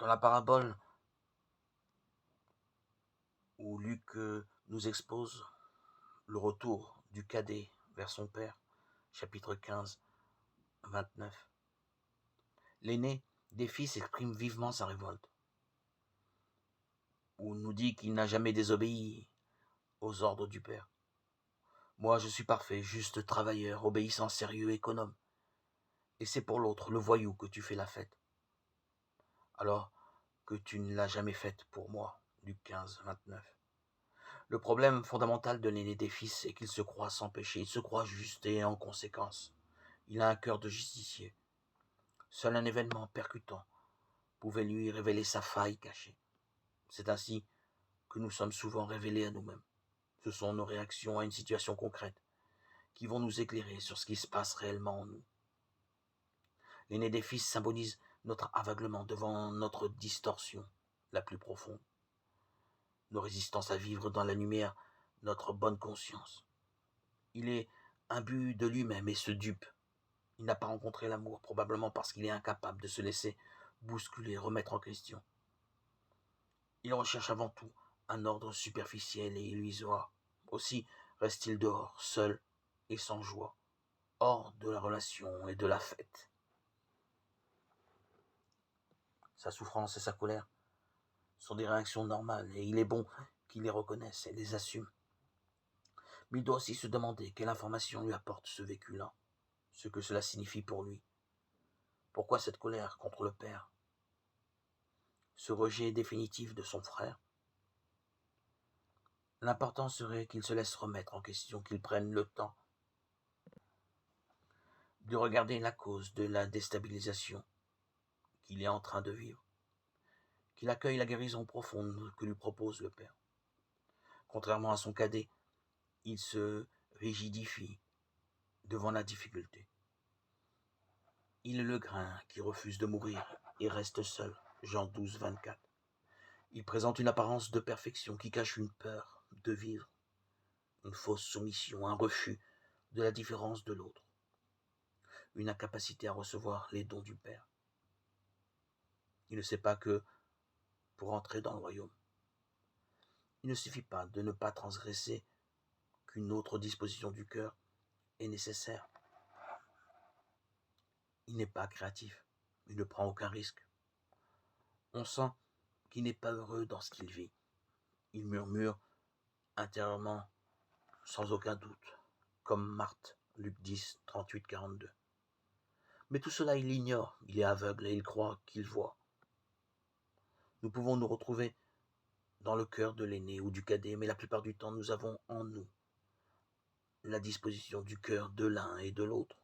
Dans la parabole où Luc nous expose le retour du cadet vers son père, chapitre 15, 29, l'aîné des fils exprime vivement sa révolte, où nous dit qu'il n'a jamais désobéi aux ordres du père. Moi, je suis parfait, juste travailleur, obéissant, sérieux, économe. Et c'est pour l'autre, le voyou, que tu fais la fête. Alors que tu ne l'as jamais faite pour moi. Luc 15, 29. Le problème fondamental de l'aîné des fils est qu'il se croit sans péché, il se croit juste et en conséquence. Il a un cœur de justicier. Seul un événement percutant pouvait lui révéler sa faille cachée. C'est ainsi que nous sommes souvent révélés à nous-mêmes. Ce sont nos réactions à une situation concrète qui vont nous éclairer sur ce qui se passe réellement en nous. L'aîné des fils symbolise notre aveuglement devant notre distorsion la plus profonde, nos résistances à vivre dans la lumière, notre bonne conscience. Il est imbu de lui-même et se dupe. Il n'a pas rencontré l'amour, probablement parce qu'il est incapable de se laisser bousculer, remettre en question. Il recherche avant tout un ordre superficiel et illusoire. Aussi reste-t-il dehors, seul et sans joie, hors de la relation et de la fête. Sa souffrance et sa colère sont des réactions normales et il est bon qu'il les reconnaisse et les assume. Mais il doit aussi se demander quelle information lui apporte ce vécu-là, ce que cela signifie pour lui. Pourquoi cette colère contre le père? Ce rejet définitif de son frère? L'important serait qu'il se laisse remettre en question, qu'il prenne le temps de regarder la cause de la déstabilisation qu'il est en train de vivre, qu'il accueille la guérison profonde que lui propose le père. Contrairement à son cadet, il se rigidifie devant la difficulté. Il est le grain qui refuse de mourir et reste seul. Jean 12, 24. Il présente une apparence de perfection qui cache une peur de vivre, une fausse soumission, un refus de la différence de l'autre, une incapacité à recevoir les dons du Père. Il ne sait pas que, pour entrer dans le royaume, il ne suffit pas de ne pas transgresser, qu'une autre disposition du cœur est nécessaire. Il n'est pas créatif, il ne prend aucun risque. On sent qu'il n'est pas heureux dans ce qu'il vit. Il murmure intérieurement, sans aucun doute, comme Marthe, Luc 10, 38, 42. Mais tout cela, il l'ignore, il est aveugle et il croit qu'il voit. Nous pouvons nous retrouver dans le cœur de l'aîné ou du cadet, mais la plupart du temps, nous avons en nous la disposition du cœur de l'un et de l'autre.